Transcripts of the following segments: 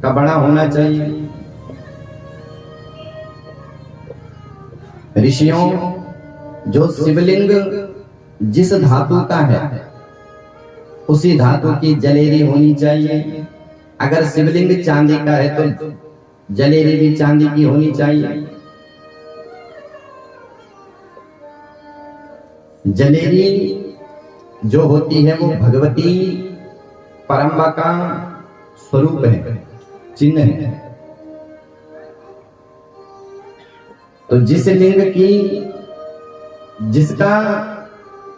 का बड़ा होना चाहिए। ऋषियों, जो शिवलिंग जिस धातु का है उसी धातु की जलेरी होनी चाहिए। अगर शिवलिंग चांदी का है तो जलेरी भी चांदी की होनी चाहिए। जलेरी जो होती है वो भगवती परम्बा का स्वरूप है, चिन्ह है। तो जिस लिंग की, जिसका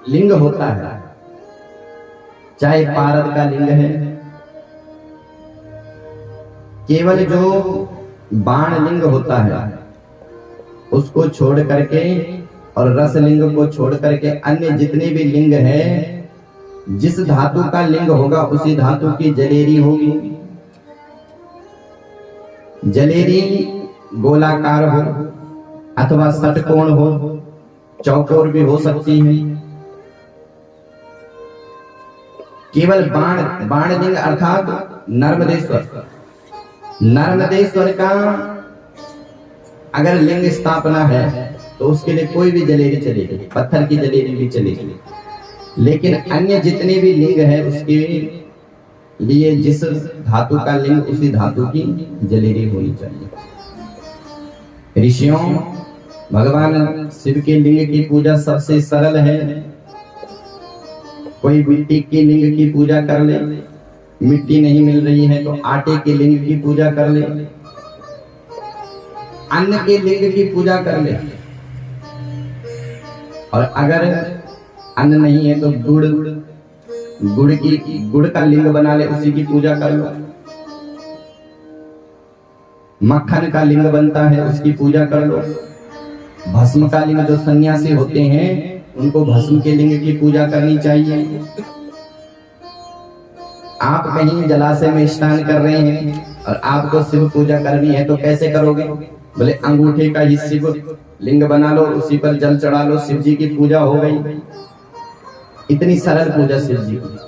लिंग होता है, चाहे पारद का लिंग है, केवल जो बाण लिंग होता है उसको छोड़ करके और रस लिंग को छोड़ करके अन्य जितने भी लिंग है, जिस धातु का लिंग होगा उसी धातु की जलेरी होगी। जलेरी गोलाकार हो अथवा षटकोण हो, चौकोर भी हो सकती है। केवल बाण लिंग अर्थात नर्मदेश्वर का अगर लिंग स्थापना है तो उसके लिए कोई भी जलेरी चलेगी, पत्थर की जलेरी भी चलेगी। लेकिन अन्य जितने भी लिंग है उसके लिए जिस धातु का लिंग उसी धातु की जलेरी होनी चाहिए। ऋषियों, भगवान शिव के लिंग की पूजा सबसे सरल है। कोई मिट्टी की लिंग की पूजा कर ले, मिट्टी नहीं मिल रही है तो आटे के लिंग की पूजा कर ले, अन्न के लिंग की पूजा कर ले, और अगर अन्न नहीं है तो गुड़ का लिंग बना ले, उसी की पूजा कर लो। मक्खन का लिंग बनता है, उसकी पूजा कर लो। भस्म का लिंग, जो सन्यासी होते हैं उनको भस्म के लिंग की पूजा करनी चाहिए। आप कहीं जलाशय में स्नान कर रहे हैं और आपको शिव पूजा करनी है तो कैसे करोगे? बोले अंगूठे का ही शिव लिंग बना लो, उसी पर जल चढ़ा लो, शिव जी की पूजा हो गई। इतनी सरल पूजा शिव जी की।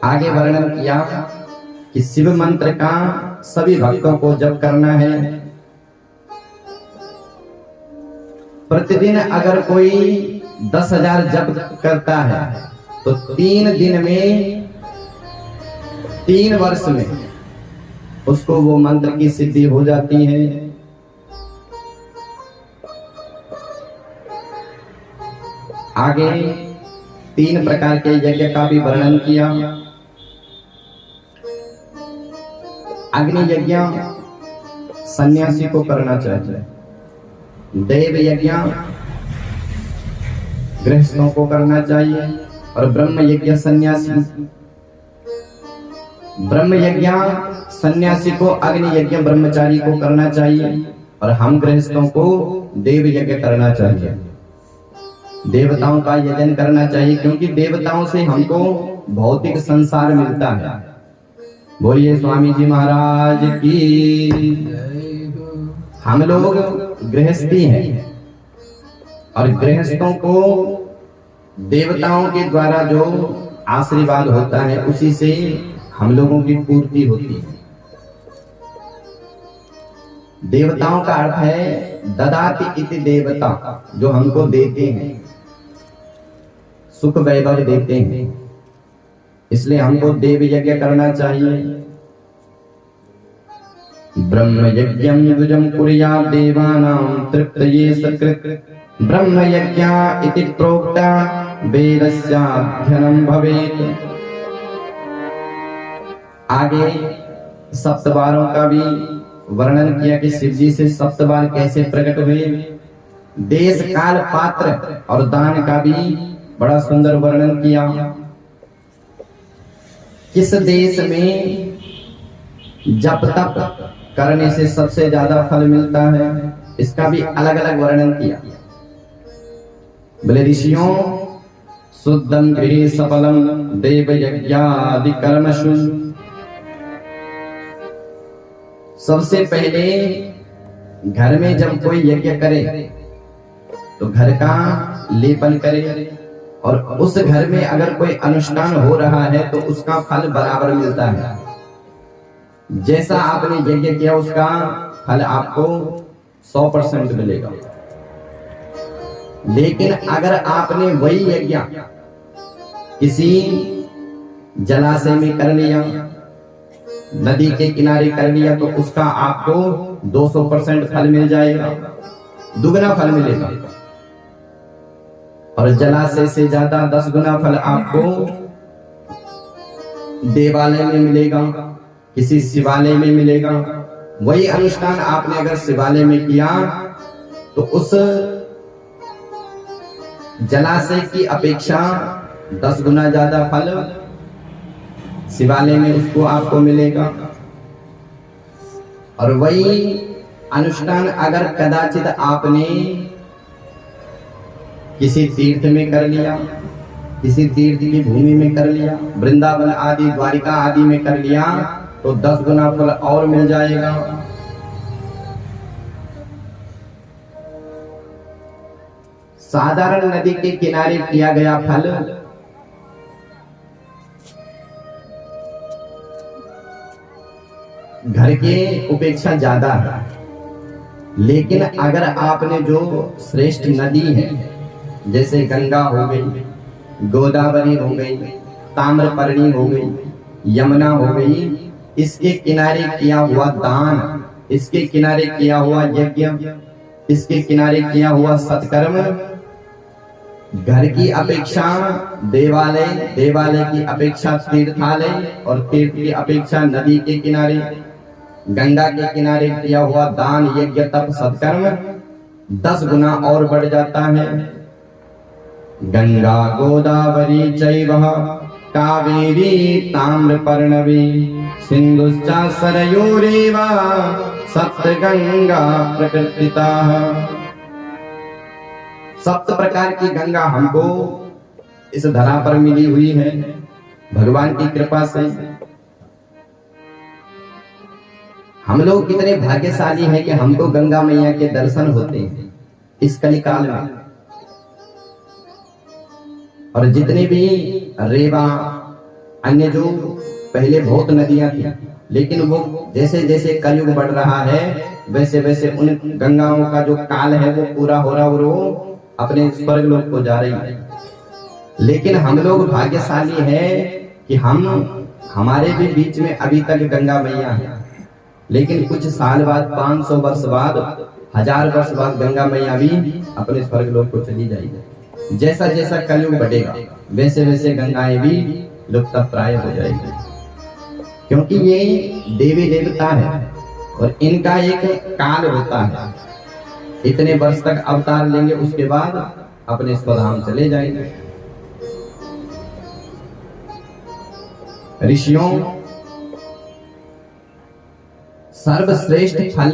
आगे वर्णन किया कि शिव मंत्र का सभी भक्तों को जप करना है। प्रतिदिन अगर कोई 10,000 जप करता है तो 3 दिन में, 3 वर्ष में उसको वो मंत्र की सिद्धि हो जाती है। आगे 3 प्रकार के यज्ञ का भी वर्णन किया। अग्नि यज्ञ सन्यासी को करना चाहिए, देव यज्ञ गृहस्थों को करना चाहिए, और ब्रह्म यज्ञ सन्यासी को, अग्नि यज्ञ ब्रह्मचारी को करना चाहिए, और हम गृहस्थों को देव यज्ञ करना चाहिए। देवताओं का यजन करना चाहिए, क्योंकि देवताओं से हमको भौतिक संसार मिलता है। बोलिए स्वामी जी महाराज की। हम लोग गृहस्थी हैं और गृहस्थों को देवताओं के द्वारा जो आशीर्वाद होता है उसी से हम लोगों की पूर्ति होती है। देवताओं का अर्थ है ददाति इति देवता, जो हमको देते हैं, सुख वैभव देते हैं। इसलिए हमको देव यज्ञ करना चाहिए। ब्रह्म यज्ञं द्विजं कुर्यात् देवानां तृप्तये सकृत् ब्रह्म यज्ञ इति प्रोक्ता वेदस्याध्ययनं भवेत्। आगे सप्तबारों का भी वर्णन किया कि शिव जी से सप्तबार कैसे प्रकट हुए। देश काल पात्र और दान का भी बड़ा सुंदर वर्णन किया। किस देश में जप तप करने से सबसे ज्यादा फल मिलता है, इसका भी अलग अलग वर्णन किया। बोले ऋषियों, शुद्धं गृहे सफलम देव यज्ञादि कर्मसु। सबसे पहले घर में जब कोई यज्ञ करे तो घर का लेपन करे, और उस घर में अगर कोई अनुष्ठान हो रहा है तो उसका फल बराबर मिलता है। जैसा आपने यज्ञ किया उसका फल आपको 100% मिलेगा। लेकिन अगर आपने वही यज्ञ किसी जलाशय में कर लिया, नदी के किनारे कर लिया, तो उसका आपको 200% फल मिल जाएगा, दुगना फल मिलेगा। और जलाशय से ज्यादा 10 गुना फल आपको देवालय में मिलेगा, किसी शिवालय में मिलेगा। वही अनुष्ठान आपने अगर शिवालय में किया तो उस जलाशय की अपेक्षा 10 गुना ज्यादा फल शिवालय में उसको आपको मिलेगा। और वही अनुष्ठान अगर कदाचित आपने किसी तीर्थ में कर लिया, किसी तीर्थ की भूमि में कर लिया, वृंदावन आदि द्वारिका आदि में कर लिया, तो 10 गुना फल और मिल जाएगा। साधारण नदी के किनारे किया गया फल घर के उपेक्षा ज्यादा है। लेकिन अगर आपने जो श्रेष्ठ नदी है, जैसे गंगा हो गई, गोदावरी हो गई, ताम्रपर्णी हो गई, यमुना हो गई, इसके किनारे किया हुआ दान, इसके किनारे किया हुआ यज्ञ, इसके किनारे किया हुआ सत्कर्म घर की अपेक्षा देवालय, देवालय की अपेक्षा तीर्थालय, और तीर्थ की अपेक्षा नदी के किनारे, गंगा के किनारे किया हुआ दान, यज्ञ, तप, सत्कर्म 10 गुना और बढ़ जाता है। गंगा गोदावरी चैव कावेरी ताम्रपर्णवी सिंधुश्च सरयूरेव सप्तगंगा प्रकृतिताः। 7 प्रकार की गंगा हमको इस धरा पर मिली हुई है भगवान की कृपा से। हम लोग कितने भाग्यशाली हैं कि हमको गंगा मैया के दर्शन होते हैं इस कलिकाल में। और जितने भी रेवा, अन्य जो पहले बहुत नदियां थी, लेकिन वो जैसे जैसे कलयुग बढ़ रहा है वैसे वैसे उन गंगाओं का जो काल है वो पूरा हो रहा और वो अपने स्वर्ग लोक को जा रही है। लेकिन हम लोग भाग्यशाली है कि हमारे भी बीच में अभी तक गंगा मैया है। लेकिन कुछ साल बाद, 500 वर्ष बाद, 1000 वर्ष बाद गंगा मैया भी अपने स्वर्ग लोक को चली जाएगी। जैसा जैसा कलयुग बढ़ेगा वैसे वैसे गंगाएं भी लुप्तप्राय हो जाएगी, क्योंकि ये देवी देवता है और इनका एक काल होता है। इतने वर्ष तक अवतार लेंगे, उसके बाद अपने स्वधाम चले जाएंगे। ऋषियों, सर्वश्रेष्ठ फल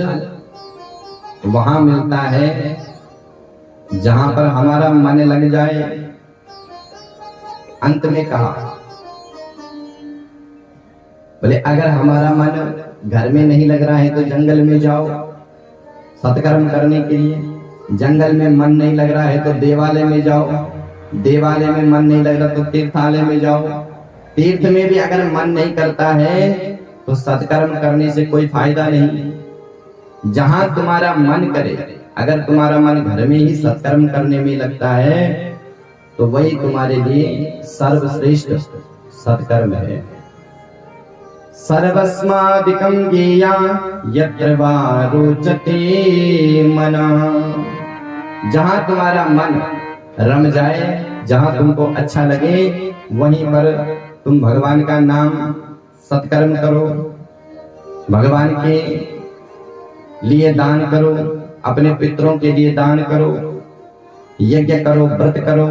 वहां मिलता है जहां पर हमारा मन लग जाए। अंत में कहा, बोले अगर हमारा मन घर में नहीं लग रहा है तो जंगल में जाओ सत्कर्म करने के लिए। जंगल में मन नहीं लग रहा है तो देवालय में जाओ। देवालय में मन नहीं लग रहा तो तीर्थालय में जाओ। तीर्थ में भी अगर मन नहीं करता है तो सत्कर्म करने से कोई फायदा नहीं। जहां तुम्हारा मन करे, अगर तुम्हारा मन घर में ही सत्कर्म करने में लगता है तो वही तुम्हारे लिए सर्वश्रेष्ठ सत्कर्म है। सर्वस्मादिकं ज्ञेया यत्र वा रोचते मनः। जहां तुम्हारा मन रम जाए, जहां तुमको अच्छा लगे, वहीं पर तुम भगवान का नाम सत्कर्म करो, भगवान के लिए दान करो, अपने पितरों के लिए दान करो, यज्ञ करो, व्रत करो।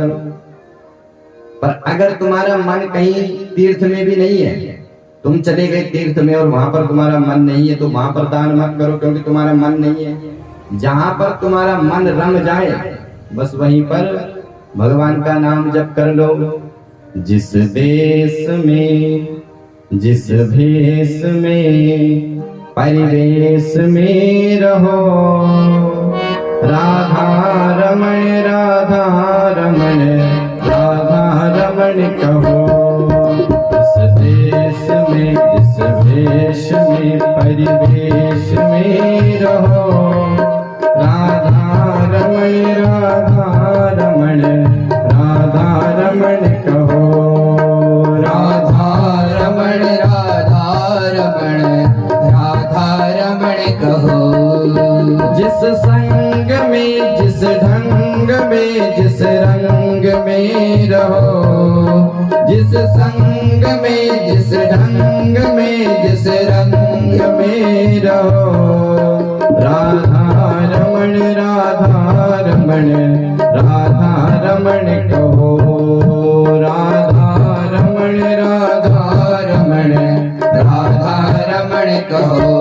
पर अगर तुम्हारा मन कहीं तीर्थ में भी नहीं है, तुम चले गए तीर्थ में और वहां पर तुम्हारा मन नहीं है, तो वहां पर दान मत करो, क्योंकि तुम्हारा मन नहीं है। जहां पर तुम्हारा मन रम जाए बस वहीं पर भगवान का नाम जप कर लो। जिस देश में, जिस भेष में, परिवेश में रहो, राधा रमण, राधा रमण, राधा रमण कहो। इस देश में इस वेश में परिवेश में रहो, राधा रमण राधा रमण कहो। राधा रमण कहो। जिस संग में जिस ढंग में जिस रंग में रहो, जिस संग में जिस ढंग में जिस रंग में रहो, राधा रमण कहो। राधा रमण कहो।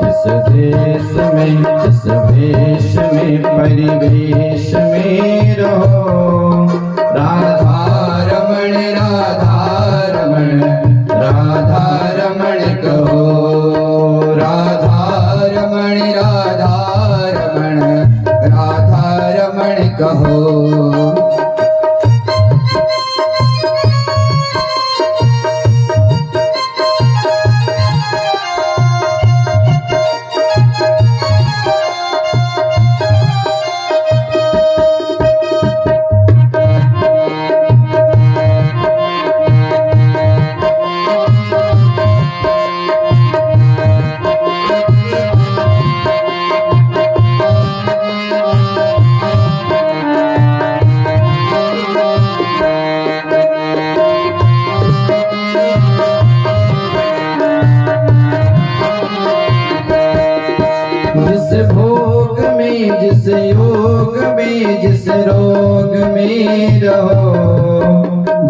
जिस देश में जिस वेश में परिवेश में रहो, राधा रमण कहो। राधा रमण कहो। जिस भोग में जिस योग में जिस रोग में रहो,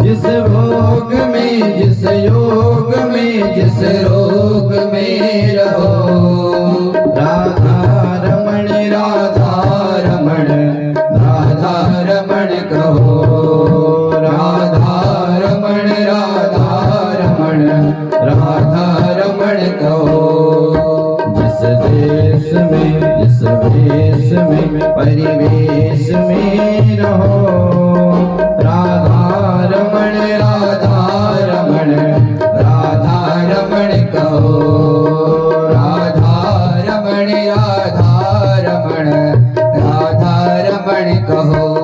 जिस भोग में जिस योग में जिस रोग में रहो, राधा रमण कहो। राधा रमण कहो। जिस देश में जिस वेश में परिवेश में रहो, राधा रमण कहो। राधा रमण कहो।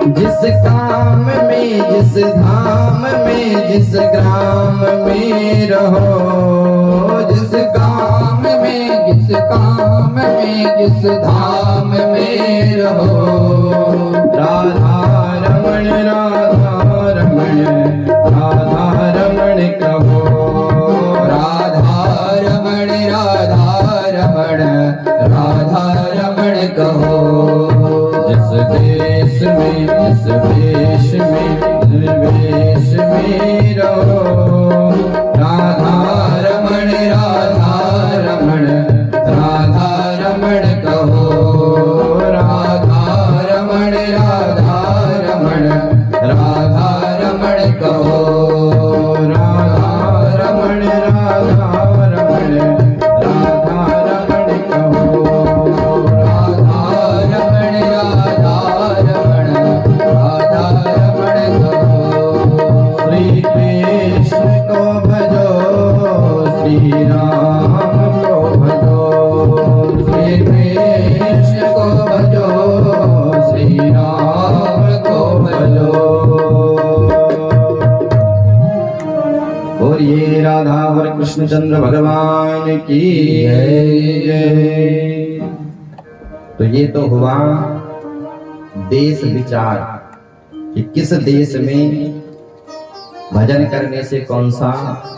जिस काम में जिस धाम में जिस ग्राम में रहो, जिस काम में जिस काम में जिस धाम में रहो, राधा रमण कहो। राधा रमण कहो। जिस देश में जिस वेश में निर्वेश में रहो, राधा रमण कहो। राधा रमण कहो। राधा रमण श्री कृष्णचंद्र भगवान की जय। तो ये तो हुआ देश विचार कि किस देश में भजन करने से कौन सा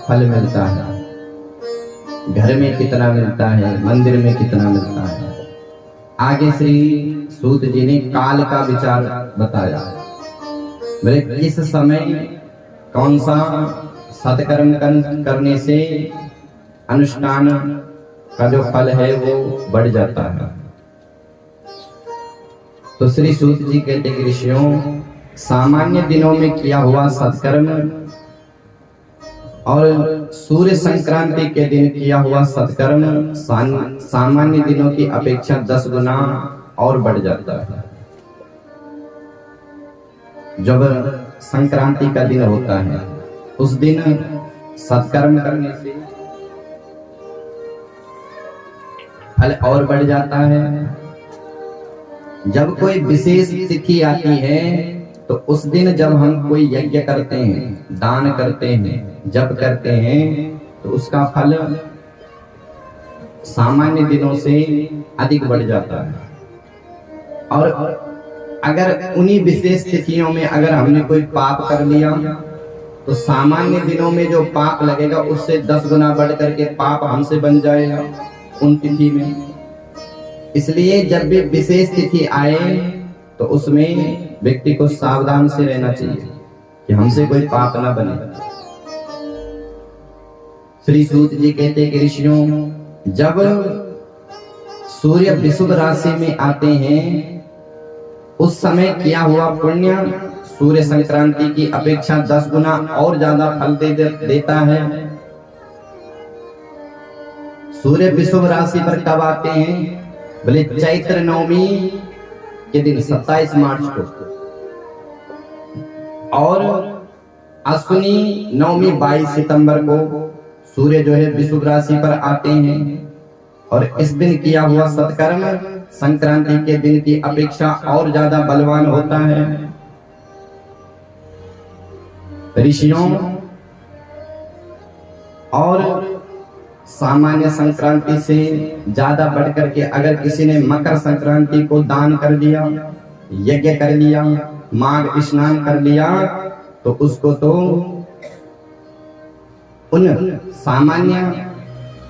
फल मिलता है, घर में कितना मिलता है, मंदिर में कितना मिलता है। आगे श्री सूत जी ने काल का विचार बताया, बोले किस समय कौन सा सत्कर्म करने से अनुष्ठान का जो फल है वो बढ़ जाता है। तो श्री सूत जी कहते कि ऋषियों, सामान्य दिनों में किया हुआ सत्कर्म और सूर्य संक्रांति के दिन किया हुआ सत्कर्म सामान्य दिनों की अपेक्षा 10 गुना और बढ़ जाता है। जब संक्रांति का दिन होता है उस दिन सत्कर्म करने से फल और बढ़ जाता है। जब कोई विशेष तिथि आती है तो उस दिन जब हम कोई यज्ञ करते हैं, दान करते हैं, जप करते हैं तो उसका फल सामान्य दिनों से अधिक बढ़ जाता है। और अगर उन्हीं विशेष तिथियों में अगर हमने कोई पाप कर लिया तो सामान्य दिनों में जो पाप लगेगा उससे 10 गुना बढ़ करके पाप हमसे बन जाएगा उन तिथि में। इसलिए जब भी विशेष तिथि आए तो उसमें व्यक्ति को सावधान से रहना चाहिए कि हमसे कोई पाप ना बने। श्री सूत जी कहते हैं कि ऋषियों, जब सूर्य विषुव राशि में आते हैं उस समय किया हुआ पुण्य सूर्य संक्रांति की अपेक्षा 10 गुना और ज्यादा फल देता है। सूर्य विषुव राशि पर कब आते हैं? बोले चैत्र नवमी के दिन 27 मार्च को, और अश्विनी नवमी 22 सितंबर को सूर्य जो है विषुव राशि पर आते हैं। और इस दिन किया हुआ सत्कर्म संक्रांति के दिन की अपेक्षा और ज्यादा बलवान होता है। ऋषियों, और सामान्य संक्रांति से ज्यादा बढ़कर के अगर किसी ने मकर संक्रांति को दान कर दिया, यज्ञ कर लिया, माघ स्नान कर लिया, तो उसको तो उन सामान्य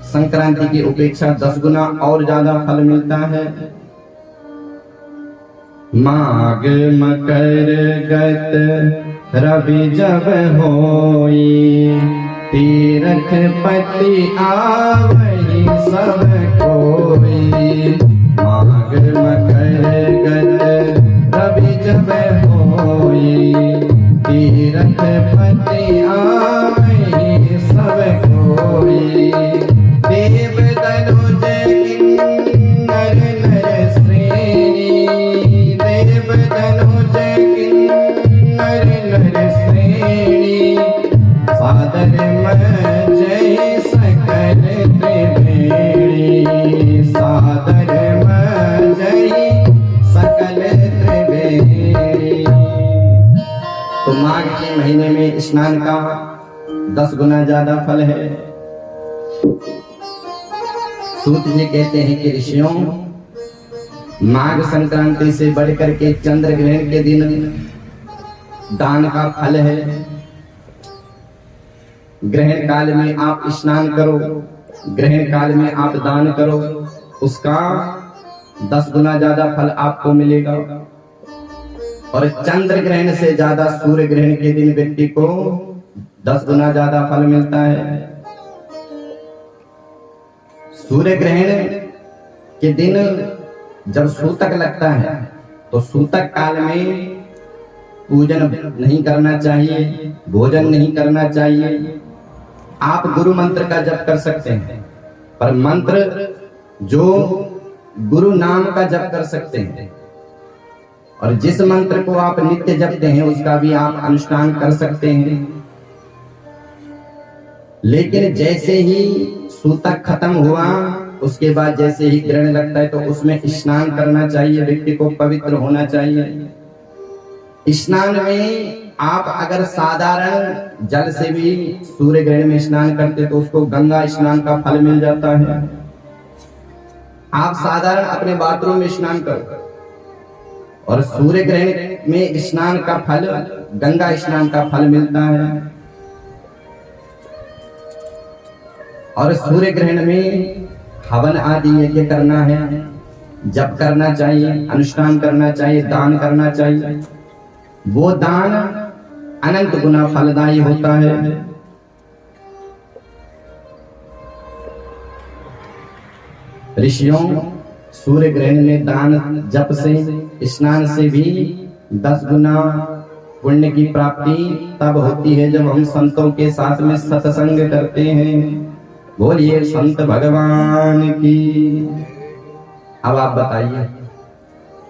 संक्रांति की अपेक्षा 10 गुना और ज्यादा फल मिलता है। माघ मकर गत रवि जब होई, तीरथ पति आवहि सब कोई। माघ मकर गत रवि जब होई, तीरथ पति आवहि सब कोई। देव तनुज किन्नर नर श्रेणी, देव तनुज किन्नर नर श्रेणी। सादर जय सकल त्रिवेणी, सादर जय सकल त्रिवेणी। तो माघ के महीने में स्नान का 10 गुना ज्यादा फल है। सूत जी कहते हैं कि ऋषियों, माघ संक्रांति से बढ़कर के चंद्र ग्रहण के दिन दान का फल है। ग्रहण काल में आप स्नान करो, ग्रहण काल में आप दान करो, उसका 10 गुना ज्यादा फल आपको मिलेगा। और चंद्र ग्रहण से ज्यादा सूर्य ग्रहण के दिन व्यक्ति को 10 गुना ज्यादा फल मिलता है। सूर्य ग्रहण के दिन जब सूतक लगता है तो सूतक काल में पूजन नहीं करना चाहिए, भोजन नहीं करना चाहिए। आप गुरु मंत्र का जप कर सकते हैं, पर मंत्र जो गुरु नाम का जप कर सकते हैं, और जिस मंत्र को आप नित्य जपते हैं उसका भी आप अनुष्ठान कर सकते हैं। लेकिन जैसे ही सूतक खत्म हुआ उसके बाद जैसे ही ग्रहण लगता है तो उसमें स्नान करना चाहिए, व्यक्ति को पवित्र होना चाहिए। स्नान में आप अगर साधारण जल से भी सूर्य ग्रहण में स्नान करते तो उसको गंगा स्नान का फल मिल जाता है। आप साधारण अपने बाथरूम में स्नान करो और सूर्य ग्रहण में स्नान का फल गंगा स्नान का फल मिलता है। और सूर्य ग्रहण में हवन आदि यज्ञ करना है, जप करना चाहिए, अनुष्ठान करना चाहिए, दान करना चाहिए। वो दान अनंत गुना फलदायी होता है। ऋषियों, सूर्य ग्रहण में दान जप से स्नान से भी 10 गुना पुण्य की प्राप्ति तब होती है जब हम संतों के साथ में सत्संग करते हैं। बोलिए संत भगवान की। अब आप बताइए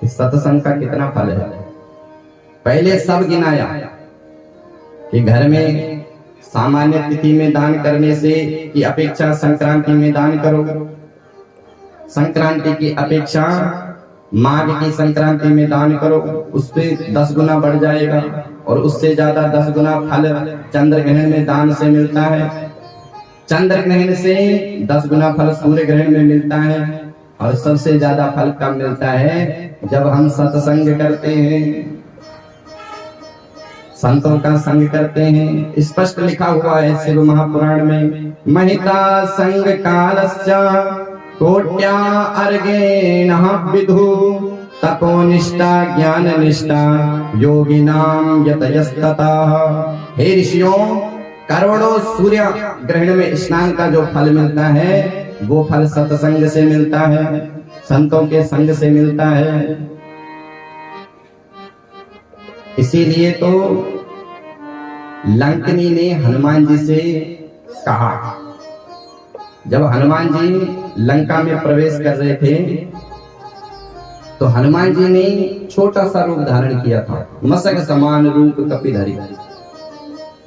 कि सत्संग का कितना फल है। पहले सब गिनाया कि घर में सामान्य तिथि में दान करने से की अपेक्षा संक्रांति में दान करो, संक्रांति की अपेक्षा माघ की संक्रांति में दान करो, उससे 10 गुना बढ़ जाएगा। और उससे ज्यादा 10 गुना फल चंद्र ग्रहण में दान से मिलता है। चंद्र ग्रहण से 10 गुना फल सूर्य ग्रहण में मिलता है। और सबसे ज्यादा फल कब मिलता है? जब हम सत्संग करते हैं, संतों का संग करते हैं। स्पष्ट लिखा हुआ है शिव महापुराण में, महिता संग कालस्य कोट्या अर्गेण विदु तपोनिष्ठा ज्ञान निष्ठा योगिनाम यतयस्तता। हे ऋषियों, करोड़ों सूर्य ग्रहण में स्नान का जो फल मिलता है वो फल सत्संग से मिलता है, संतों के संग से मिलता है। इसीलिए तो लंकनी ने हनुमान जी से कहा, जब हनुमान जी लंका में प्रवेश कर रहे थे तो हनुमान जी ने छोटा सा रूप धारण किया था, मसक समान रूप कपिधरी,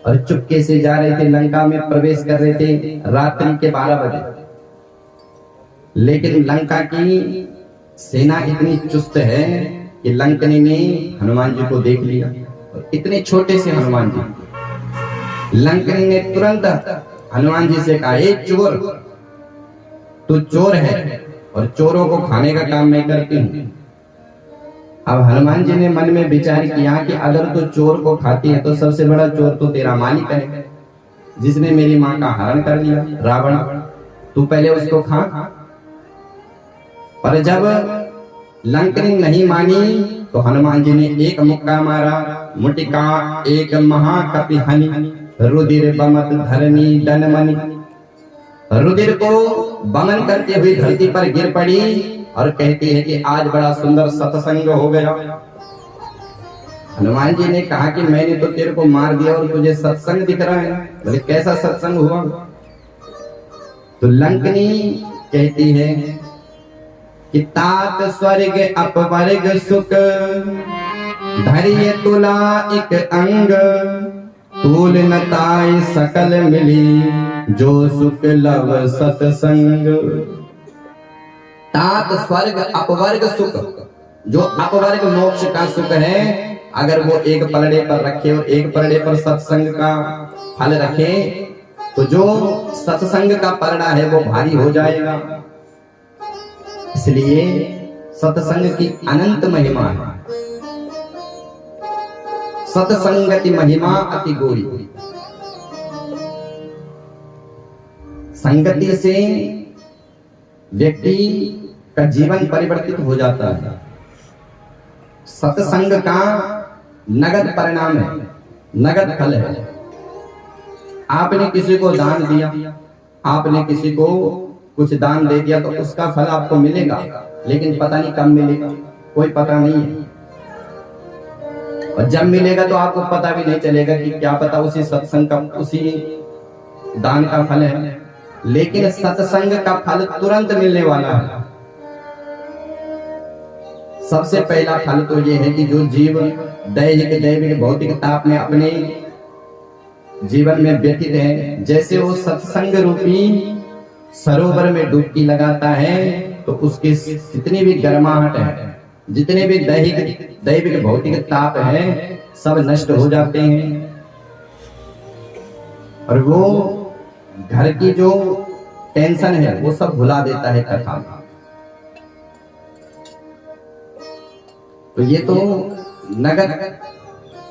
और चुपके से जा रहे थे, लंका में प्रवेश कर रहे थे रात्रि के 12 बजे। लेकिन लंका की सेना इतनी चुस्त है कि लंकनी ने हनुमान जी को देख लिया। और इतने छोटे से हनुमान जी, लंकनी ने तुरंत हनुमान जी से कहा, ए चोर, तू चोर है और चोरों को खाने का काम मैं करती हूँ। अब हनुमान जी ने मन में विचार किया कि अगर तू चोर को खाती है तो सबसे बड़ा चोर तो तेरा मालिक है, जिसने मेरी माँ का हरण कर लिया, रावण। तू पहले उसको खा। पर जब लंकनी नहीं मानी तो हनुमान जी ने एक मुक्का मारा, मुटिका एक महाकपिहनि रुधिर बमत धरनी डनमनि। रुधिर को बमन करते हुए धरती पर गिर पड़ी और कहती है कि आज बड़ा सुंदर सत्संग हो गया। हनुमान जी ने कहा कि मैंने तो तेरे को मार दिया और तुझे सत्संग दिख रहा है। बोले कैसा सत्संग हुआ? तो लंकनी कहती है कि तात स्वर्ग अपवर्ग सुख धैर्य तुला एक अंग तूल नताई सकल मिली जो सुख लव सत्संग। तात स्वर्ग अपवर्ग सुख, जो अपवर्ग मोक्ष का सुख है, अगर वो एक पलड़े पर रखे और एक पलड़े पर सत्संग का फल रखे तो जो सत्संग का पलड़ा है वो भारी हो जाएगा। इसलिए सत्संग की अनंत महिमा है। सत्संगति महिमा अति गौरी। संगति से व्यक्ति का जीवन परिवर्तित हो जाता है। सत्संग का नगद परिणाम है, नगद फल है। आपने किसी को दान दिया, आपने किसी को कुछ दान दे दिया तो उसका फल आपको मिलेगा, लेकिन पता नहीं कब मिलेगा, कोई पता नहीं है। और जब मिलेगा तो आपको पता भी नहीं चलेगा कि क्या पता उसी सत्संग का, उसी दान का फल है। लेकिन सत्संग का फल तुरंत मिलने वाला है। सबसे पहला फल तो यह है कि जो जीव दैहिक दैविक भौतिक ताप में अपने जीवन में व्यतीत है, जैसे वो सत्संग रूपी सरोवर में डुबकी लगाता है तो उसकी जितनी भी गर्माहट है, जितने भी दैहिक दैविक भौतिक ताप है, सब नष्ट हो जाते हैं और वो घर की जो टेंशन है वो सब भुला देता है कथा में। तो ये तो नगद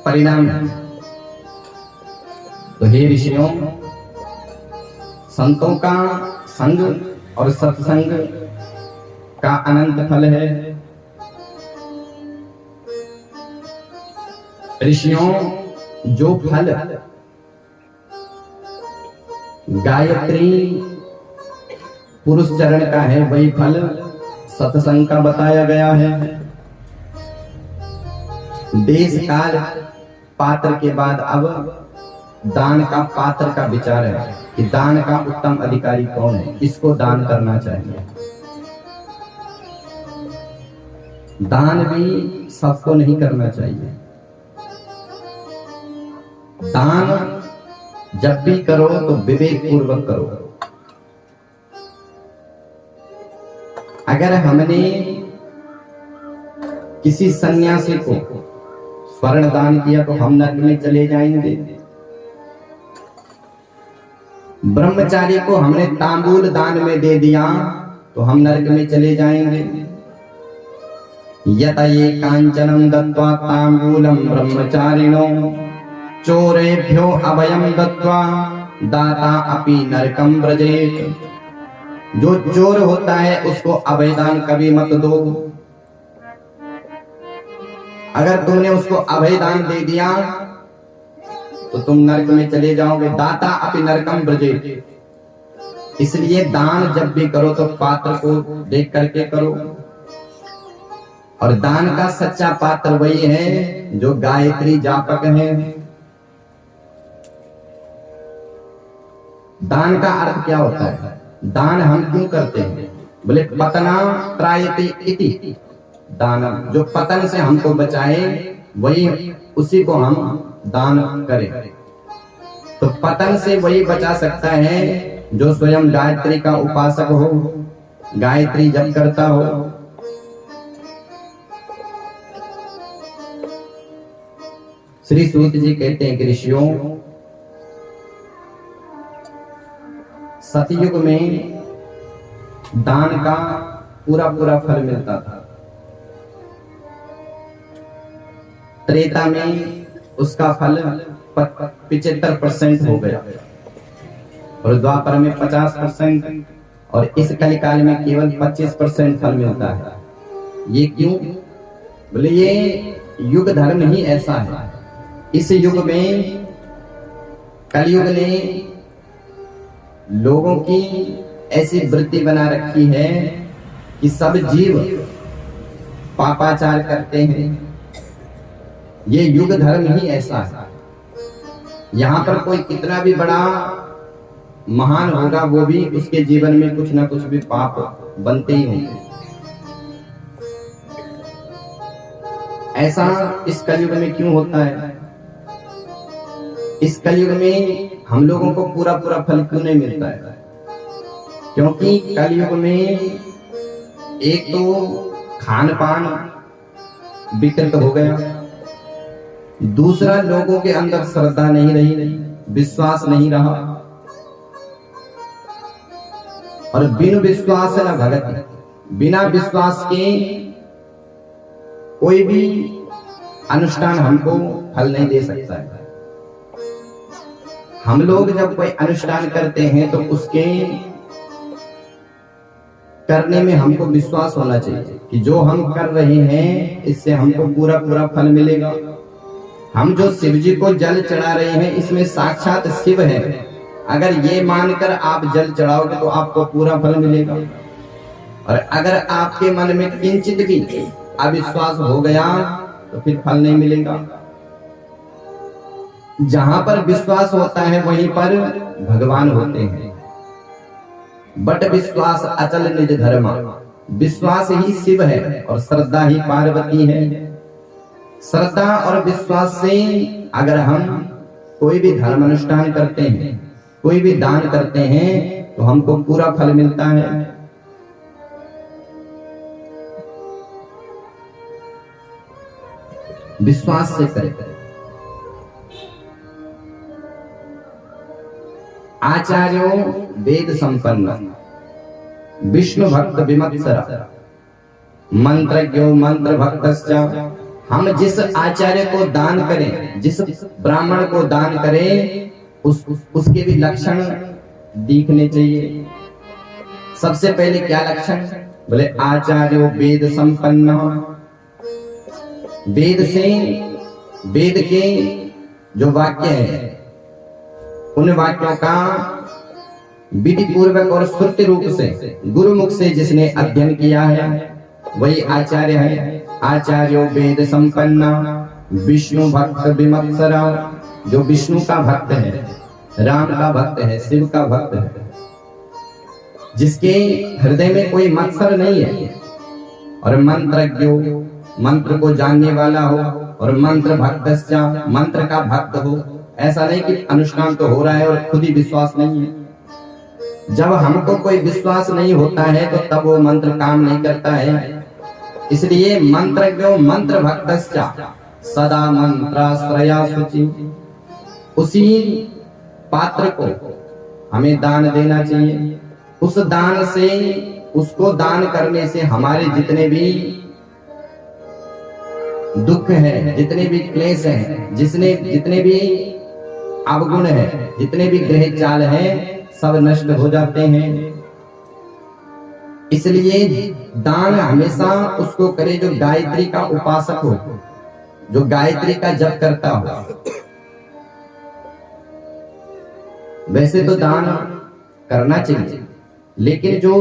परिणाम है। तो हे ऋषियों, संतों का संग और सत्संग का अनंत फल है। ऋषियों, जो फल गायत्री पुरुष चरण का है वही फल सत्संग का बताया गया है। देश काल पात्र के बाद अब दान का पात्र का विचार है कि दान का उत्तम अधिकारी कौन है, किसको दान करना चाहिए। दान भी सबको नहीं करना चाहिए। दान जब भी करो तो विवेक पूर्वक करो। अगर हमने किसी सन्यासी को स्वर्ण दान किया तो हम नरक में चले जाएंगे। ब्रह्मचारी को हमने तांबूल दान में दे दिया तो हम नरक में चले जाएंगे। यत ये कांचनम दत्वा तांबूलम ब्रह्मचारिणो चोरेभ्यो अभयम दत्वा दाता अपि नरकम व्रजेत। जो चोर होता है उसको अभय दान कभी मत दो। अगर तुमने उसको अभय दान दे दिया तो तुम नरक में चले जाओगे। दाता अपि नरकम व्रजेत। इसलिए दान जब भी करो तो पात्र को देख करके करो। और दान का सच्चा पात्र वही है जो गायत्री जापक है। दान का अर्थ क्या होता है? दान हम क्यों करते हैं? बोले पतना त्रायते इति दानम। जो पतन से हमको बचाए वही उसी को हम दान करें। तो पतन से वही बचा सकता है जो स्वयं गायत्री का उपासक हो, गायत्री जप करता हो। श्री सूत जी कहते हैं कि ऋषियों, सतयुग में दान का पूरा पूरा फल मिलता था। त्रेता में उसका फल 75% हो गया और द्वापर में 50% और इस कलिकाल में केवल 25% फल मिलता है। ये क्यों? बोले ये युग धर्म ही ऐसा है। इस युग में, कलयुग ने लोगों की ऐसी वृत्ति बना रखी है कि सब जीव पापाचार करते हैं। ये युग धर्म ही ऐसा है। यहाँ पर कोई कितना भी बड़ा महान होगा वो भी उसके जीवन में कुछ ना कुछ भी पाप बनते ही होंगे। ऐसा इस कलयुग में क्यों होता है? इस कलयुग में हम लोगों को पूरा पूरा फल क्यों नहीं मिलता है? क्योंकि कलयुग में एक तो खान पान विकृत हो गया, दूसरा लोगों के अंदर श्रद्धा नहीं रही, विश्वास नहीं रहा। और बिन विश्वास न भगत, बिना विश्वास के कोई भी अनुष्ठान हमको फल नहीं दे सकता है। हम लोग जब कोई अनुष्ठान करते हैं तो उसके करने में हमको विश्वास होना चाहिए कि जो हम कर रहे हैं इससे हमको पूरा पूरा फल मिलेगा। हम जो शिव जी को जल चढ़ा रहे हैं इसमें साक्षात शिव है। अगर ये मानकर आप जल चढ़ाओगे तो आपको पूरा फल मिलेगा। और अगर आपके मन में किंचित भी अविश्वास हो गया तो फिर फल नहीं मिलेगा। जहां पर विश्वास होता है वहीं पर भगवान होते हैं। बट विश्वास अचल निज धर्मा। विश्वास ही शिव है और श्रद्धा ही पार्वती है। श्रद्धा और विश्वास से अगर हम कोई भी धर्म अनुष्ठान करते हैं, कोई भी दान करते हैं तो हमको पूरा फल मिलता है। विश्वास से करें। आचार्यो वेद संपन्न विष्णु भक्त विमत्सर मंत्रज्ञो मंत्र भक्तश्च। हम जिस आचार्य को दान करें, जिस ब्राह्मण को दान करें, उसके भी लक्षण दिखने चाहिए। सबसे पहले क्या लक्षण? बोले आचार्यो वेद संपन्न। वेद से, वेद के जो वाक्य है उन वाक्यों का विधि पूर्वक और श्रुति रूप से गुरुमुख से जिसने अध्ययन किया है वही आचार्य है। आचार्यो वेद संपन्न विष्णु भक्त विमत्सरा, जो विष्णु का भक्त है, राम का भक्त है, शिव का भक्त है, जिसके हृदय में कोई मत्सर नहीं है। और मंत्रज्ञो, मंत्र को जानने वाला हो, और मंत्र भक्तश्च, मंत्र का भक्त हो। ऐसा नहीं कि अनुष्ठान तो हो रहा है और खुद ही विश्वास नहीं है। जब हमको कोई विश्वास नहीं होता है तो तब वो मंत्र काम नहीं करता है। इसलिए मंत्रज्ञो मंत्र भक्तश्च सदा मंत्राश्रया शुचि। उसी पात्र को हमें दान देना चाहिए। उस दान से, उसको दान करने से हमारे जितने भी दुख है, जितने भी क्लेश है, जितने भी अवगुण है, जितने भी ग्रह चाल है, सब नष्ट हो जाते हैं। इसलिए दान हमेशा उसको करे जो गायत्री का उपासक हो, जो गायत्री का जप करता हो। वैसे तो दान करना चाहिए, लेकिन जो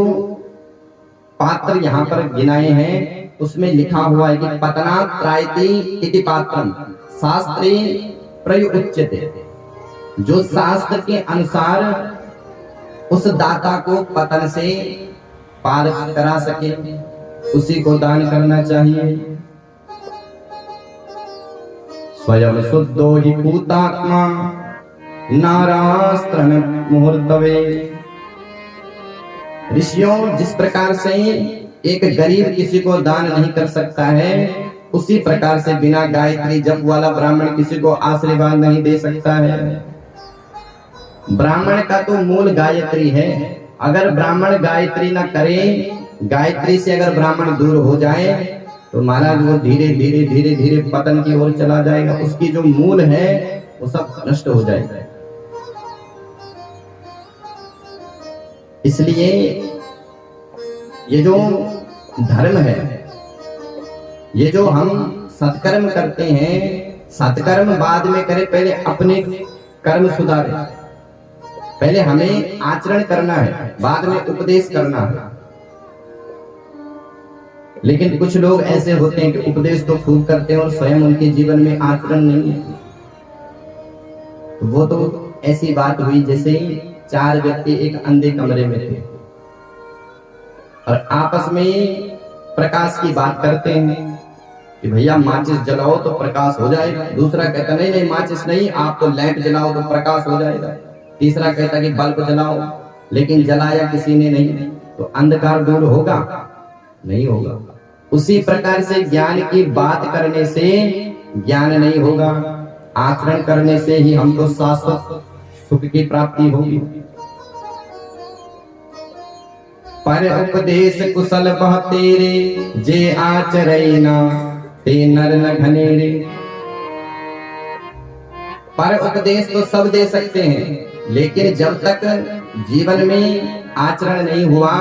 पात्र यहाँ पर गिनाए हैं उसमें लिखा हुआ है कि पतनात् त्रायति इति पात्रम शास्त्रे प्रयुज्यते। जो शास्त्र के अनुसार उस दाता को पतन से पार करा सके, उसी को दान करना चाहिए। स्वयं शुद्धो हि पूतात्मा नारास्त्रन मुहूर्तवे। ऋषियों, जिस प्रकार से एक गरीब किसी को दान नहीं कर सकता है, उसी प्रकार से बिना गायत्री जप वाला ब्राह्मण किसी को आशीर्वाद नहीं दे सकता है। ब्राह्मण का तो मूल गायत्री है। अगर ब्राह्मण गायत्री न करे, गायत्री से अगर ब्राह्मण दूर हो जाए तो महाराज वो धीरे धीरे धीरे धीरे पतन की ओर चला जाएगा। उसकी जो मूल है वो सब नष्ट हो जाएगा। इसलिए ये जो धर्म है, ये जो हम सत्कर्म करते हैं, सत्कर्म बाद में करें, पहले अपने कर्म सुधारें। पहले हमें आचरण करना है, बाद में उपदेश करना है। लेकिन कुछ लोग ऐसे होते हैं कि उपदेश तो खूब करते हैं और स्वयं उनके जीवन में आचरण नहीं है। तो वो तो ऐसी बात हुई जैसे 4 व्यक्ति एक अंधे कमरे में थे और आपस में प्रकाश की बात करते हैं कि भैया माचिस जलाओ तो प्रकाश हो जाएगा। दूसरा कहता नहीं नहीं माचिस नहीं, आप तो लैंप जलाओ तो प्रकाश हो जाएगा। तीसरा कहता कि बल्ब जलाओ, लेकिन जलाया किसी ने नहीं, तो अंधकार दूर होगा? नहीं होगा। उसी प्रकार से ज्ञान की बात करने से ज्ञान नहीं होगा, आचरण करने से ही हमको शाश्वत सुख की प्राप्ति होगी। पर उपदेश कुशल बह तेरे, जे आचरे ना ते नर न घनेरे। पर उपदेश तो सब दे सकते हैं, लेकिन जब तक जीवन में आचरण नहीं हुआ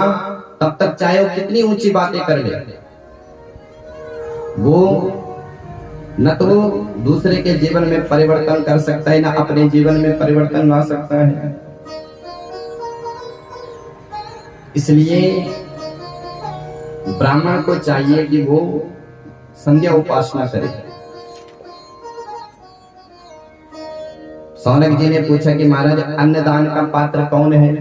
तब तक चाहे वो कितनी ऊंची बातें कर ले, वो न तो दूसरे के जीवन में परिवर्तन कर सकता है, न अपने जीवन में परिवर्तन ला सकता है। इसलिए ब्राह्मण को चाहिए कि वो संध्या उपासना करे। सौनक जी ने पूछा कि महाराज अन्नदान का पात्र कौन है?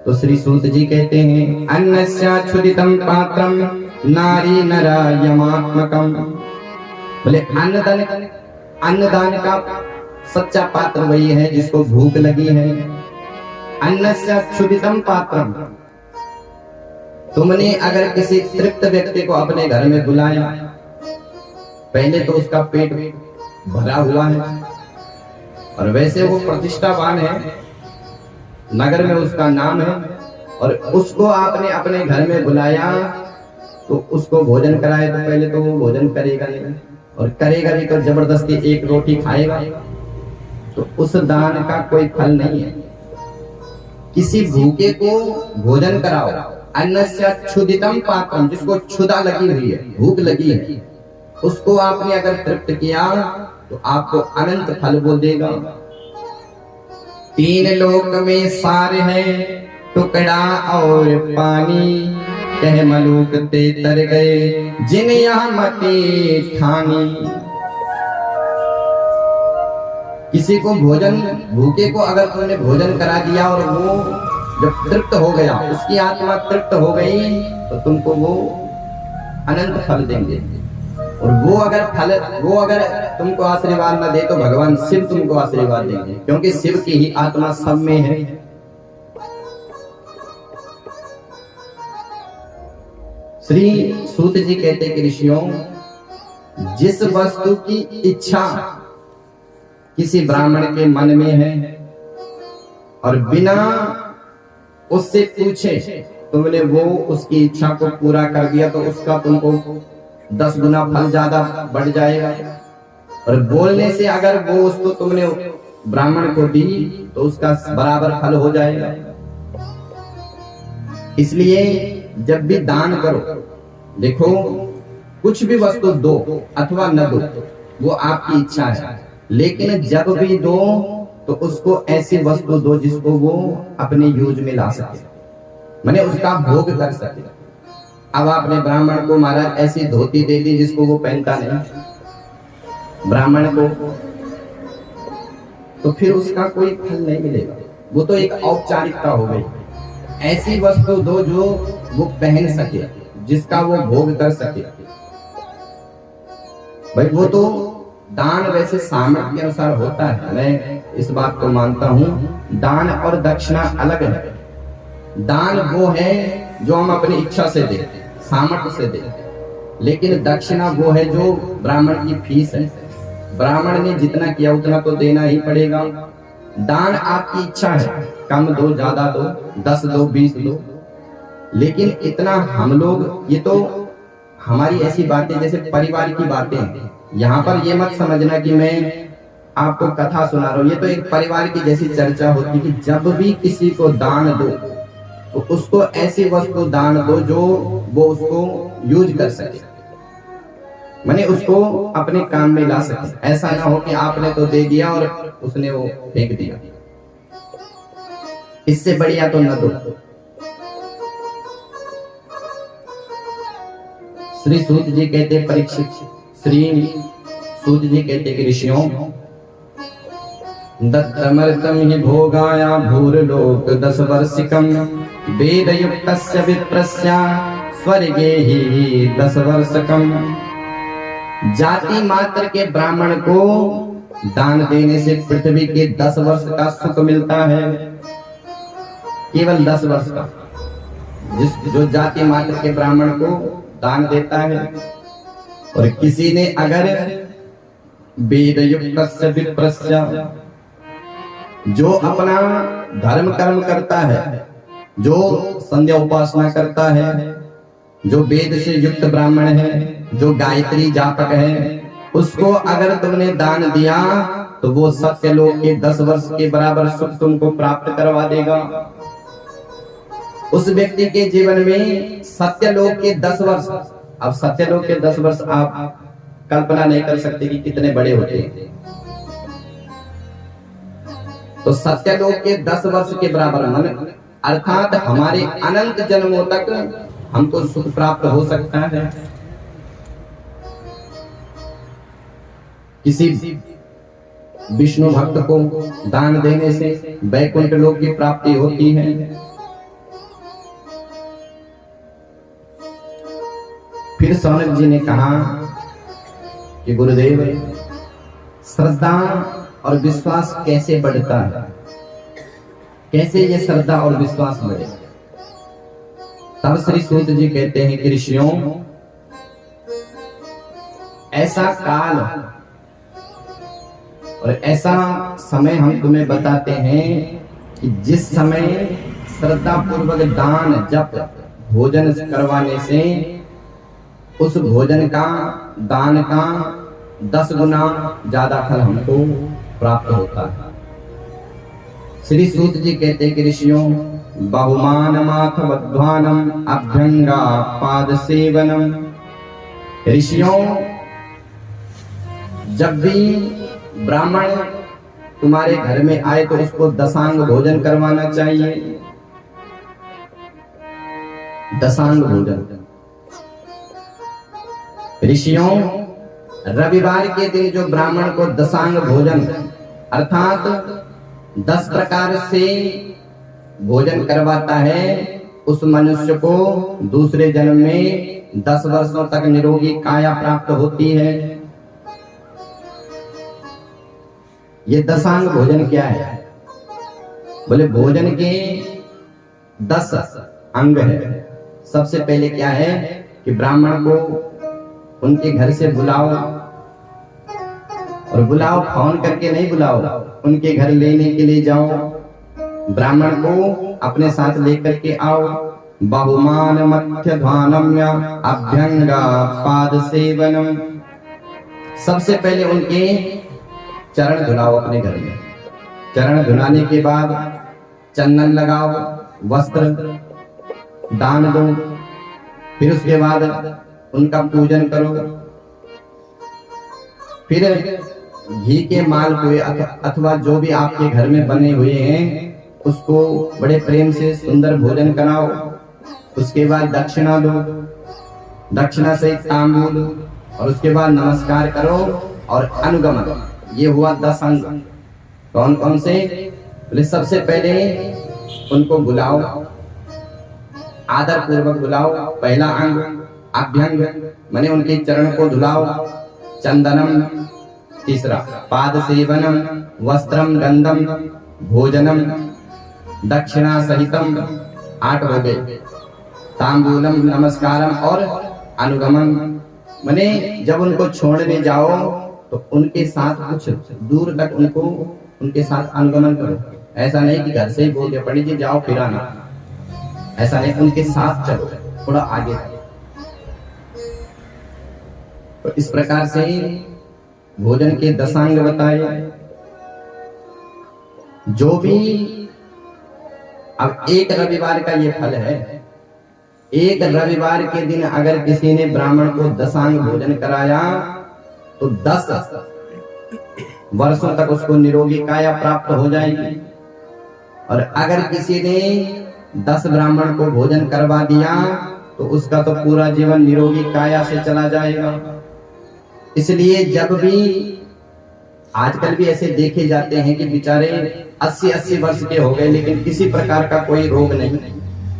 तो श्री सूत जी कहते हैं अन्नस्याच्छुदितं पात्रम नारी नरा यमात्मकम। बोले अन्नदान का सच्चा पात्र वही है जिसको भूख लगी है। अन्नस्याच्छुदितं पात्रम, तुमने अगर किसी तृप्त व्यक्ति को अपने घर में बुलाया, पहले तो उसका पेट भरा हुआ है और वैसे वो प्रतिष्ठावान है, नगर में उसका नाम है, और उसको आपने अपने घर में बुलाया तो उसको भोजन कराए तो पहले तो वो भोजन करेगा नहीं, और करेगा भी तो जबरदस्ती एक रोटी खाएगा, तो उस दान का कोई फल नहीं है। किसी भूखे को भोजन कराओ, अन्नस्य क्षुदितम पाकम, जिसको क्षुधा लगी हुई है, भूख लगी है, उसको आपने अगर तृप्त किया तो आपको अनंत फल वो देगा। 3 लोक में सार है, टुकड़ा और पानी, कह मलूक ते तर गए जिन यहाँ मती ठानी। किसी को भोजन, भूखे को अगर तुमने भोजन करा दिया और वो जब तृप्त हो गया, उसकी आत्मा तृप्त हो गई, तो तुमको वो अनंत फल देंगे। और वो अगर तुमको आशीर्वाद न दे तो भगवान शिव तुमको आशीर्वाद देंगे, क्योंकि शिव की ही आत्मा सब में है। श्री सूत जी कहते कि ऋषियों, जिस वस्तु की इच्छा किसी ब्राह्मण के मन में है और बिना उससे पूछे तुमने वो उसकी इच्छा को पूरा कर दिया, तो उसका तुमको 10 गुना फल ज्यादा बढ़ जाएगा। और बोलने से अगर वो उसको तुमने ब्राह्मण को दी तो उसका बराबर फल हो जाएगा। इसलिए जब भी दान करो, देखो कुछ भी वस्तु दो अथवा न दो, वो आपकी इच्छा है, लेकिन जब भी दो तो उसको ऐसी वस्तु दो जिसको वो अपने यूज में ला सके, माने उसका भोग कर सके। अब आपने ब्राह्मण को महाराज ऐसी धोती दे दी जिसको वो पहनता नहीं ब्राह्मण को, तो फिर उसका कोई फल नहीं मिलेगा, वो तो एक औपचारिकता हो गई। ऐसी वस्तु दो जो वो पहन सके, जिसका वो भोग कर सके। भाई वो तो दान वैसे सामर्थ्य के अनुसार होता है, मैं इस बात को मानता हूं। दान और दक्षिणा अलग है। दान वो है जो हम अपनी इच्छा से देते, सामर्थ्य से देते, लेकिन दक्षिणा वो है जो ब्राह्मण की फीस है। ब्राह्मण ने जितना किया उतना तो देना ही पड़ेगा। दान आपकी इच्छा है, कम दो, ज्यादा दो, 10 दो, 20 दो, लेकिन इतना हम लोग, ये तो हमारी ऐसी बातें जैसे परिवार की बातें हैं। यहाँ पर ये मत समझना कि मैं आपको कथा सुना रहा हूँ, ये तो एक परिवार की जैसी चर्चा होती है कि जब भी किसी को दान दो तो उसको ऐसी वस्तु दान दो जो वो उसको यूज कर सके, माने उसको अपने काम में ला सके। ऐसा ना हो कि आपने तो दे दिया और उसने वो फेंक दिया, इससे बढ़िया तो न दो। श्री सूत जी कहते परीक्षित, श्री सूत जी कहते कि ऋषियों, दत्तमर्तम हि भोगाया भूर्लोक 10 वर्षिकम, वेद युक्तस्य विप्रस्य स्वर्गे ही 10 वर्षकम। जाति मात्र के ब्राह्मण को दान देने से पृथ्वी के 10 वर्ष का सुख मिलता है, केवल 10 वर्ष का। जो जाति मात्र के ब्राह्मण को दान देता है, और किसी ने अगर वेद युक्तस्य विप्रस्य, जो अपना धर्म कर्म करता है, जो संध्या उपासना करता है, जो वेद से युक्त ब्राह्मण है, जो गायत्री जापक है, उसको अगर तुमने दान दिया तो वो सत्यलोक के 10 वर्ष के बराबर सुख तुमको प्राप्त करवा देगा। उस व्यक्ति के जीवन में सत्यलोक के 10 वर्ष, अब सत्यलोक के 10 वर्ष आप कल्पना नहीं कर सकते कि कितने बड़े होते हैं। तो सत्यलोक के 10 वर्ष के बराबर, मन अर्थात हमारे अनंत जन्मों तक हमको सुख प्राप्त हो सकता है। किसी विष्णु भक्त को दान देने से वैकुंठ लोक की प्राप्ति होती है। फिर सौनक जी ने कहा कि गुरुदेव, श्रद्धा और विश्वास कैसे बढ़ता है, कैसे ये श्रद्धा और विश्वास बढ़े? तब श्री सूत जी कहते हैं कि ऋषियों, ऐसा काल और ऐसा समय हम तुम्हें बताते हैं कि जिस समय श्रद्धा पूर्वक दान जप भोजन करवाने से उस भोजन का दान का 10 गुना ज्यादा फल हमको प्राप्त होता है। श्री सूत जी कहते कि ऋषियों बहुमानमाथ वध्वानम अभ्यंगा पाद सेवनम। ऋषियों जब भी ब्राह्मण तुम्हारे घर में आए तो उसको दशांग भोजन करवाना चाहिए। दशांग भोजन। ऋषियों रविवार के दिन जो ब्राह्मण को दशांग भोजन अर्थात 10 प्रकार से भोजन करवाता है उस मनुष्य को दूसरे जन्म में 10 वर्षों तक निरोगी काया प्राप्त होती है। ये दशांग भोजन क्या है? बोले भोजन के 10 अंग है। सबसे पहले क्या है कि ब्राह्मण को उनके घर से बुलाओ, और बुलाओ फोन करके नहीं बुलाओ, उनके घर लेने के लिए जाओ। ब्राह्मण को अपने साथ लेकर के आओ। बहुमान मध्य ध्वानम्य अभ्यंगा पाद सेवनम। सबसे पहले उनके चरण धुलाओ अपने घर में। चरण धुलाने के बाद चंदन लगाओ, वस्त्र दान दो, फिर उसके बाद उनका पूजन करो। फिर घी के मालपुए अथवा जो भी आपके घर में बने हुए हैं उसको बड़े प्रेम से सुंदर भोजन कराओ। उसके बाद दक्षिणा दो, दक्षिणा से तांबूल, और उसके बाद नमस्कार करो और अनुगमन। ये हुआ 10 अंग। कौन कौन से? बोले सबसे पहले उनको बुलाओ, आदर पूर्वक बुलाओ। पहला अंग अभ्यंग माने उनके चरण को धुलाओ। चंदनम तीसरा, पाद सेवनम, वस्त्रम गंधम, भोजनम, दक्षिणा सहितम 8 हो गए। तांबूलम नमस्कारम और अनुगमन माने जब उनको छोड़ने जाओ तो उनके साथ कुछ दूर तक उनको उनके साथ अनुगमन करो। ऐसा नहीं कि घर से ही बोल दिया पंडित जी जाओ फिर आना, ऐसा नहीं, उनके साथ चलो थोड़ा आगे। तो इस प्रकार से भोजन के दशांग बताए। जो भी अब एक रविवार का ये फल है। एक रविवार के दिन अगर किसी ने ब्राह्मण को दशांग भोजन कराया तो 10 वर्षों तक उसको निरोगी काया प्राप्त हो जाएगी। और अगर किसी ने 10 ब्राह्मण को भोजन करवा दिया तो उसका तो पूरा जीवन निरोगी काया से चला जाएगा। इसलिए जब भी आजकल भी ऐसे देखे जाते हैं कि बेचारे 80-80 वर्ष के हो गए लेकिन किसी प्रकार का कोई रोग नहीं,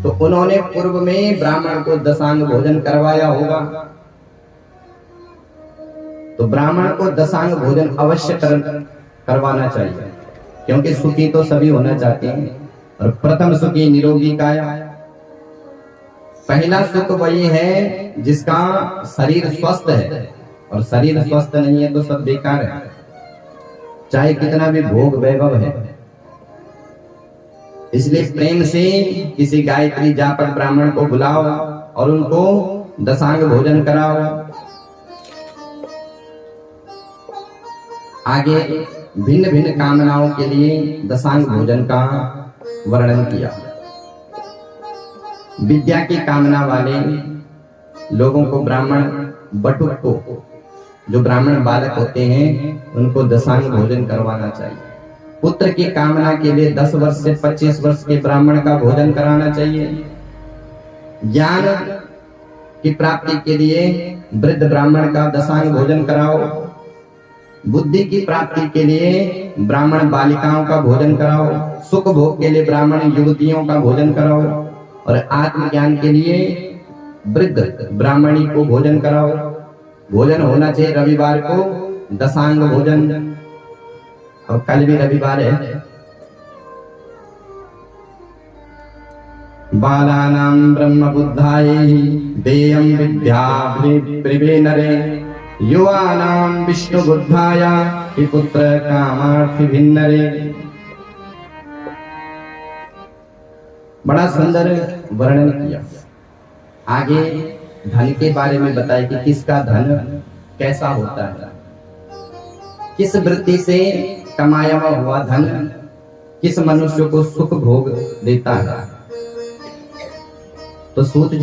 तो उन्होंने पूर्व में ब्राह्मण को दशांग भोजन करवाया होगा। तो ब्राह्मण को दशांग भोजन अवश्य करवाना चाहिए, क्योंकि सुखी तो सभी होना चाहते हैं। और प्रथम सुखी निरोगी काया। पहला सुख वही है जिसका शरीर स्वस्थ है, और शरीर स्वस्थ नहीं है तो सब बेकार है, चाहे कितना भी भोग वैभव है। इसलिए प्रेम से किसी गायत्री जापक ब्राह्मण को बुलाओ और उनको दशांग भोजन कराओ। आगे भिन्न भिन्न कामनाओं के लिए दशांग भोजन का वर्णन किया। विद्या की कामना वाले लोगों को ब्राह्मण बटुक को, जो ब्राह्मण बालक होते हैं, उनको दशांग भोजन करवाना चाहिए। पुत्र की कामना के लिए 10 वर्ष से 25 वर्ष के ब्राह्मण का भोजन कराना चाहिए। ज्ञान की प्राप्ति के लिए वृद्ध ब्राह्मण का दशांग भोजन कराओ। बुद्धि की प्राप्ति के लिए ब्राह्मण बालिकाओं का भोजन कराओ। सुख भोग के लिए ब्राह्मण युवतियों का भोजन कराओ। और आत्मज्ञान के लिए वृद्ध ब्राह्मणी को भोजन कराओ। भोजन होना चाहिए रविवार को दशांग भोजन। और कल भी रविवार है। बालानां ब्रह्म बुद्धाय देयं विद्या प्रिवेनरे युवानां विष्णु बुद्धाय पुत्र कामार्थि भिन्नरे। बड़ा सुंदर वर्णन किया। आगे धन के बारे में बताया कि किसका धन कैसा होता है, किस वृत्ति से कमाया हुआ धन किस मनुष्य को सुख भोग देता है। तो सूत जी